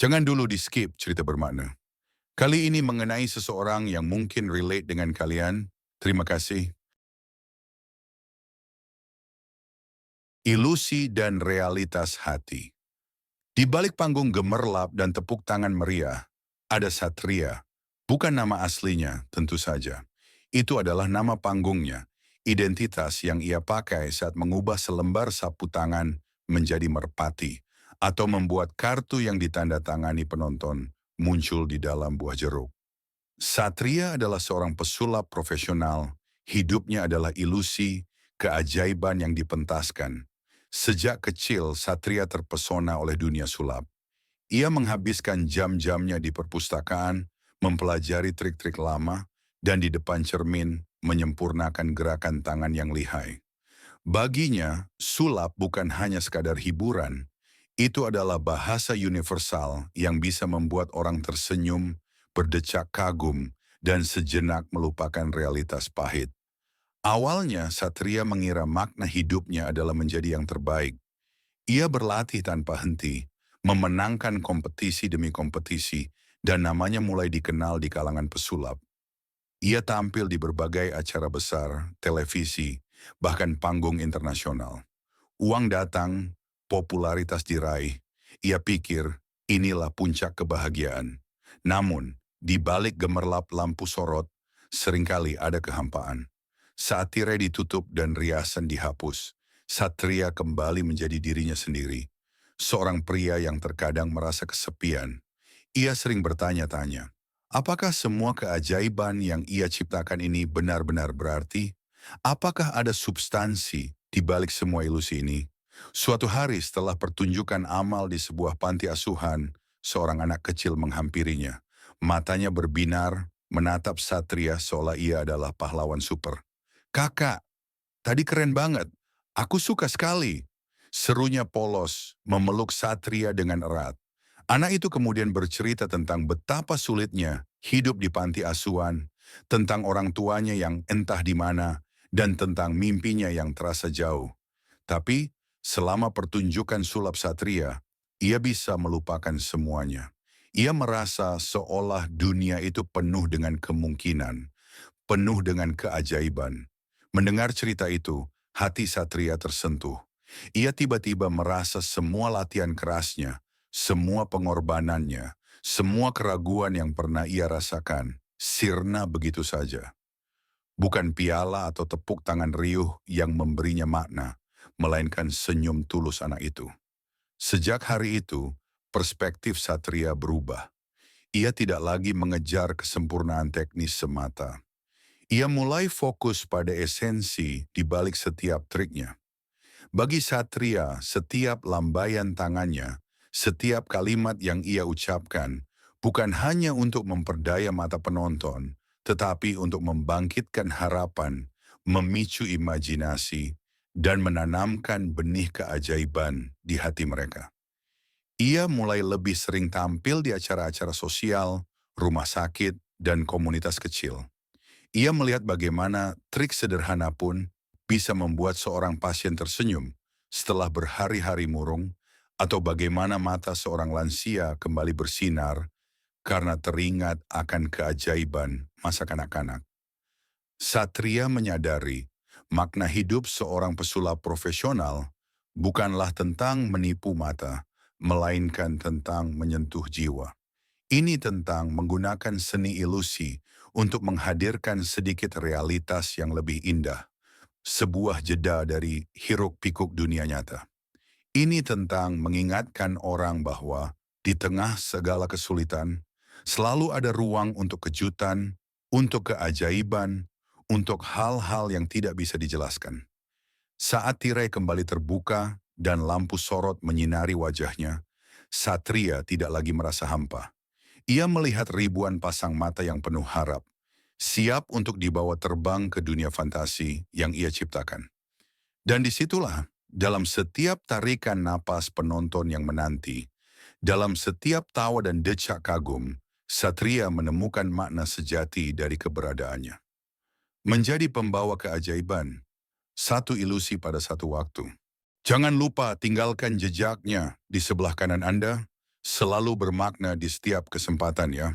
Jangan dulu di-skip cerita bermakna. Kali ini mengenai seseorang yang mungkin relate dengan kalian. Terima kasih. Ilusi dan realitas hati. Di balik panggung gemerlap dan tepuk tangan meriah, ada Satria. Bukan nama aslinya, tentu saja. Itu adalah nama panggungnya, identitas yang ia pakai saat mengubah selembar sapu tangan menjadi merpati, atau membuat kartu yang ditandatangani penonton muncul di dalam buah jeruk. Satria adalah seorang pesulap profesional, hidupnya adalah ilusi, keajaiban yang dipentaskan. Sejak kecil, Satria terpesona oleh dunia sulap. Ia menghabiskan jam-jamnya di perpustakaan, mempelajari trik-trik lama, dan di depan cermin menyempurnakan gerakan tangan yang lihai. Baginya, sulap bukan hanya sekadar hiburan, itu adalah bahasa universal yang bisa membuat orang tersenyum, berdecak kagum, dan sejenak melupakan realitas pahit. Awalnya, Satria mengira makna hidupnya adalah menjadi yang terbaik. Ia berlatih tanpa henti, memenangkan kompetisi demi kompetisi, dan namanya mulai dikenal di kalangan pesulap. Ia tampil di berbagai acara besar, televisi, bahkan panggung internasional. Uang datang, popularitas diraih. Ia pikir inilah puncak kebahagiaan. Namun, di balik gemerlap lampu sorot, seringkali ada kehampaan. Saat tirai ditutup dan riasan dihapus, Satria kembali menjadi dirinya sendiri. Seorang pria yang terkadang merasa kesepian. Ia sering bertanya-tanya, apakah semua keajaiban yang ia ciptakan ini benar-benar berarti? Apakah ada substansi di balik semua ilusi ini? Suatu hari setelah pertunjukan amal di sebuah panti asuhan, seorang anak kecil menghampirinya. Matanya berbinar, menatap Satria seolah ia adalah pahlawan super. "Kakak, tadi keren banget. Aku suka sekali." Serunya polos, memeluk Satria dengan erat. Anak itu kemudian bercerita tentang betapa sulitnya hidup di panti asuhan, tentang orang tuanya yang entah di mana, dan tentang mimpinya yang terasa jauh. Tapi, selama pertunjukan sulap Satria, ia bisa melupakan semuanya. Ia merasa seolah dunia itu penuh dengan kemungkinan, penuh dengan keajaiban. Mendengar cerita itu, hati Satria tersentuh. Ia tiba-tiba merasa semua latihan kerasnya, semua pengorbanannya, semua keraguan yang pernah ia rasakan, sirna begitu saja. Bukan piala atau tepuk tangan riuh yang memberinya makna, melainkan senyum tulus anak itu. Sejak hari itu, perspektif Satria berubah. Ia tidak lagi mengejar kesempurnaan teknis semata. Ia mulai fokus pada esensi di balik setiap triknya. Bagi Satria, setiap lambaian tangannya, setiap kalimat yang ia ucapkan, bukan hanya untuk memperdaya mata penonton, tetapi untuk membangkitkan harapan, memicu imajinasi, dan menanamkan benih keajaiban di hati mereka. Ia mulai lebih sering tampil di acara-acara sosial, rumah sakit, dan komunitas kecil. Ia melihat bagaimana trik sederhana pun bisa membuat seorang pasien tersenyum setelah berhari-hari murung, atau bagaimana mata seorang lansia kembali bersinar karena teringat akan keajaiban masa kanak-kanak. Satria menyadari makna hidup seorang pesulap profesional bukanlah tentang menipu mata, melainkan tentang menyentuh jiwa. Ini tentang menggunakan seni ilusi untuk menghadirkan sedikit realitas yang lebih indah, sebuah jeda dari hiruk-pikuk dunia nyata. Ini tentang mengingatkan orang bahwa di tengah segala kesulitan, selalu ada ruang untuk kejutan, untuk keajaiban, untuk hal-hal yang tidak bisa dijelaskan. Saat tirai kembali terbuka dan lampu sorot menyinari wajahnya, Satria tidak lagi merasa hampa. Ia melihat ribuan pasang mata yang penuh harap, siap untuk dibawa terbang ke dunia fantasi yang ia ciptakan. Dan disitulah, dalam setiap tarikan napas penonton yang menanti, dalam setiap tawa dan decak kagum, Satria menemukan makna sejati dari keberadaannya. Menjadi pembawa keajaiban, satu ilusi pada satu waktu. Jangan lupa tinggalkan jejaknya di sebelah kanan Anda, Selalu bermakna di setiap kesempatan ya.